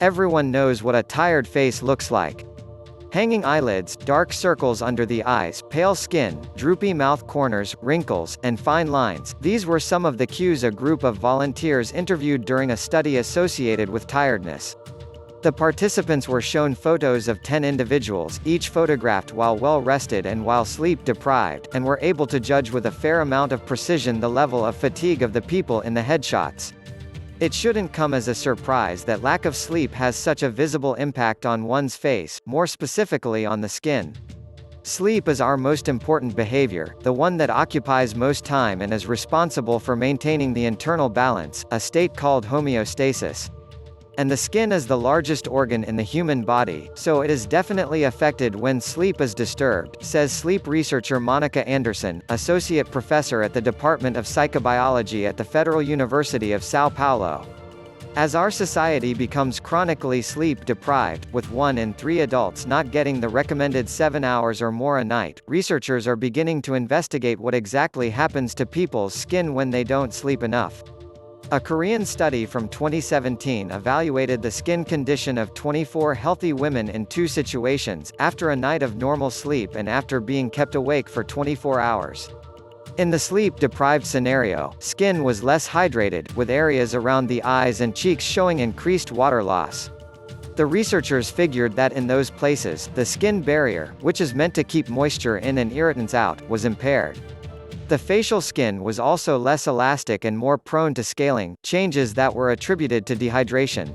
Everyone knows what a tired face looks like. Hanging eyelids, dark circles under the eyes, pale skin, droopy mouth corners, wrinkles, and fine lines. These were some of the cues a group of volunteers interviewed during a study associated with tiredness. The participants were shown photos of 10 individuals, each photographed while well rested and while sleep deprived, and were able to judge with a fair amount of precision the level of fatigue of the people in the headshots. It shouldn't come as a surprise that lack of sleep has such a visible impact on one's face, more specifically on the skin. Sleep is our most important behavior, the one that occupies most time and is responsible for maintaining the internal balance, a state called homeostasis. And the skin is the largest organ in the human body, so it is definitely affected when sleep is disturbed, says sleep researcher Monica Anderson, associate professor at the Department of Psychobiology at the Federal University of São Paulo. As our society becomes chronically sleep deprived, with 1 in 3 adults not getting the recommended 7 hours or more a night, researchers are beginning to investigate what exactly happens to people's skin when they don't sleep enough. A Korean study from 2017 evaluated the skin condition of 24 healthy women in 2 situations, after a night of normal sleep and after being kept awake for 24 hours. In the sleep-deprived scenario, skin was less hydrated, with areas around the eyes and cheeks showing increased water loss. The researchers figured that in those places, the skin barrier, which is meant to keep moisture in and irritants out, was impaired. The facial skin was also less elastic and more prone to scaling, changes that were attributed to dehydration.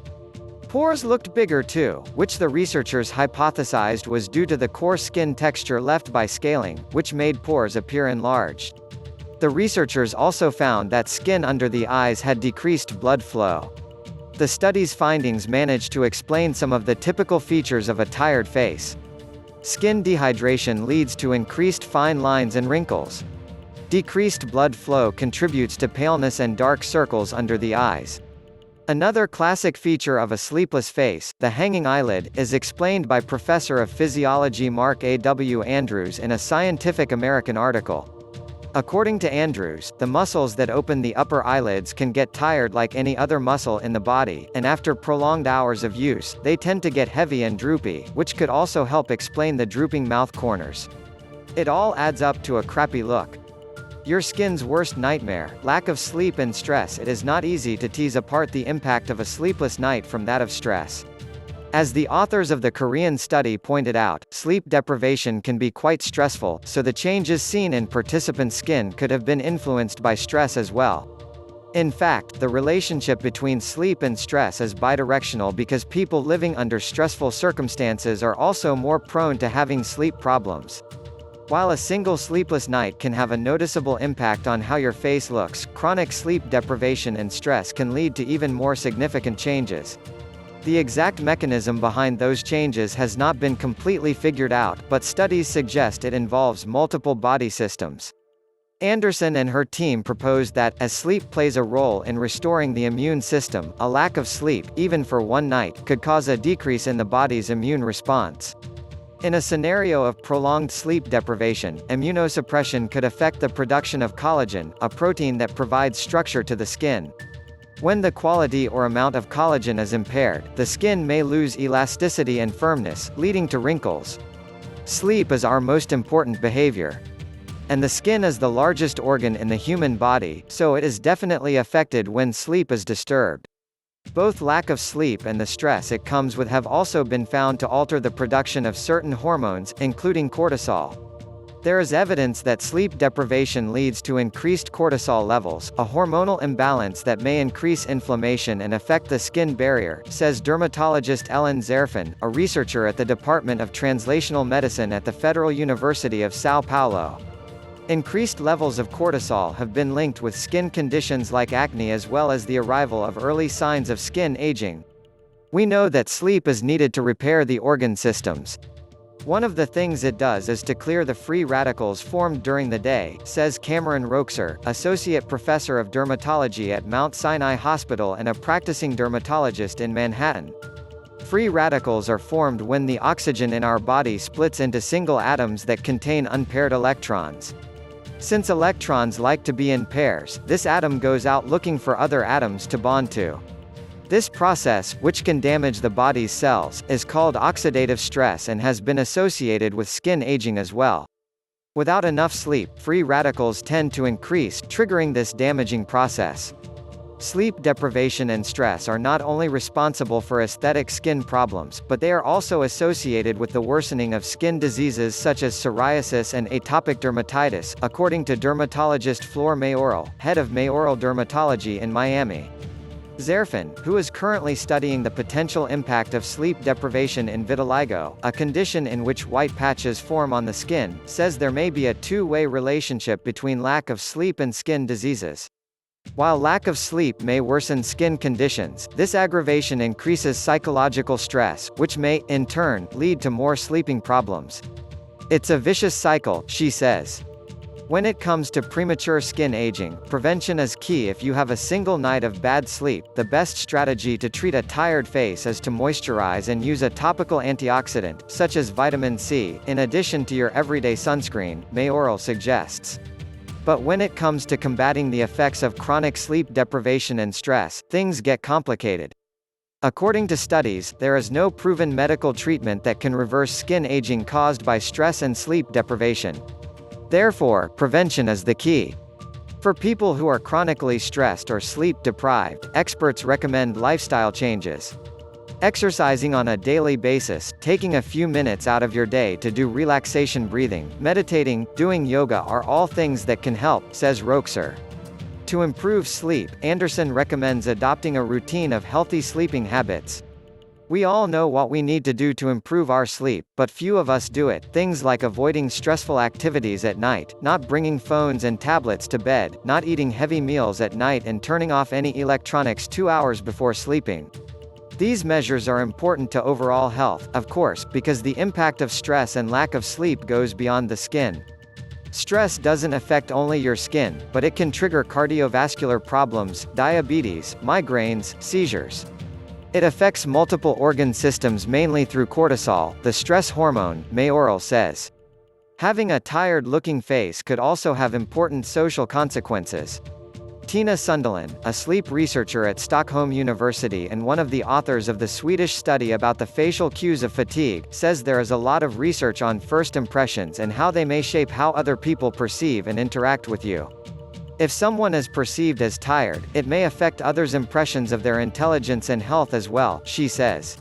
Pores looked bigger too, which the researchers hypothesized was due to the coarse skin texture left by scaling, which made pores appear enlarged. The researchers also found that skin under the eyes had decreased blood flow. The study's findings managed to explain some of the typical features of a tired face. Skin dehydration leads to increased fine lines and wrinkles. Decreased blood flow contributes to paleness and dark circles under the eyes. Another classic feature of a sleepless face, the hanging eyelid, is explained by Professor of Physiology Mark A. W. Andrews in a Scientific American article. According to Andrews, the muscles that open the upper eyelids can get tired like any other muscle in the body, and after prolonged hours of use, they tend to get heavy and droopy, which could also help explain the drooping mouth corners. It all adds up to a crappy look. Your skin's worst nightmare, lack of sleep and stress. It is not easy to tease apart the impact of a sleepless night from that of stress. As the authors of the Korean study pointed out, sleep deprivation can be quite stressful, so the changes seen in participants' skin could have been influenced by stress as well. In fact, the relationship between sleep and stress is bidirectional because people living under stressful circumstances are also more prone to having sleep problems. While a single sleepless night can have a noticeable impact on how your face looks, chronic sleep deprivation and stress can lead to even more significant changes. The exact mechanism behind those changes has not been completely figured out, but studies suggest it involves multiple body systems. Anderson and her team proposed that, as sleep plays a role in restoring the immune system, a lack of sleep, even for one night, could cause a decrease in the body's immune response. In a scenario of prolonged sleep deprivation, immunosuppression could affect the production of collagen, a protein that provides structure to the skin. When the quality or amount of collagen is impaired, the skin may lose elasticity and firmness, leading to wrinkles. Sleep is our most important behavior. And the skin is the largest organ in the human body, so it is definitely affected when sleep is disturbed. Both lack of sleep and the stress it comes with have also been found to alter the production of certain hormones, including cortisol. There is evidence that sleep deprivation leads to increased cortisol levels, a hormonal imbalance that may increase inflammation and affect the skin barrier, says dermatologist Ellen Zerfin, a researcher at the Department of Translational Medicine at the Federal University of São Paulo. Increased levels of cortisol have been linked with skin conditions like acne as well as the arrival of early signs of skin aging. We know that sleep is needed to repair the organ systems. One of the things it does is to clear the free radicals formed during the day, says Cameron Roxer, associate professor of dermatology at Mount Sinai Hospital and a practicing dermatologist in Manhattan. Free radicals are formed when the oxygen in our body splits into single atoms that contain unpaired electrons. Since electrons like to be in pairs, this atom goes out looking for other atoms to bond to. This process, which can damage the body's cells, is called oxidative stress and has been associated with skin aging as well. Without enough sleep, free radicals tend to increase, triggering this damaging process. Sleep deprivation and stress are not only responsible for aesthetic skin problems, but they are also associated with the worsening of skin diseases such as psoriasis and atopic dermatitis, according to dermatologist Flor Mayoral, head of Mayoral Dermatology in Miami. Zerfin, who is currently studying the potential impact of sleep deprivation in vitiligo, a condition in which white patches form on the skin, says there may be a two-way relationship between lack of sleep and skin diseases. While lack of sleep may worsen skin conditions, this aggravation increases psychological stress, which may, in turn, lead to more sleeping problems. It's a vicious cycle, she says. When it comes to premature skin aging, prevention is key. If you have a single night of bad sleep, the best strategy to treat a tired face is to moisturize and use a topical antioxidant, such as vitamin C, in addition to your everyday sunscreen, Mayoral suggests. But when it comes to combating the effects of chronic sleep deprivation and stress, things get complicated. According to studies, there is no proven medical treatment that can reverse skin aging caused by stress and sleep deprivation. Therefore, prevention is the key. For people who are chronically stressed or sleep deprived, experts recommend lifestyle changes. Exercising on a daily basis, taking a few minutes out of your day to do relaxation breathing, meditating, doing yoga are all things that can help, says Roxer. To improve sleep, Anderson recommends adopting a routine of healthy sleeping habits. We all know what we need to do to improve our sleep, but few of us do it. Things like avoiding stressful activities at night, not bringing phones and tablets to bed, not eating heavy meals at night and turning off any electronics 2 hours before sleeping. These measures are important to overall health, of course, because the impact of stress and lack of sleep goes beyond the skin. Stress doesn't affect only your skin, but it can trigger cardiovascular problems, diabetes, migraines, seizures. It affects multiple organ systems mainly through cortisol, the stress hormone, Mayoral says. Having a tired-looking face could also have important social consequences. Tina Sunderland, a sleep researcher at Stockholm University and one of the authors of the Swedish study about the facial cues of fatigue, says there is a lot of research on first impressions and how they may shape how other people perceive and interact with you. If someone is perceived as tired, it may affect others' impressions of their intelligence and health as well, she says.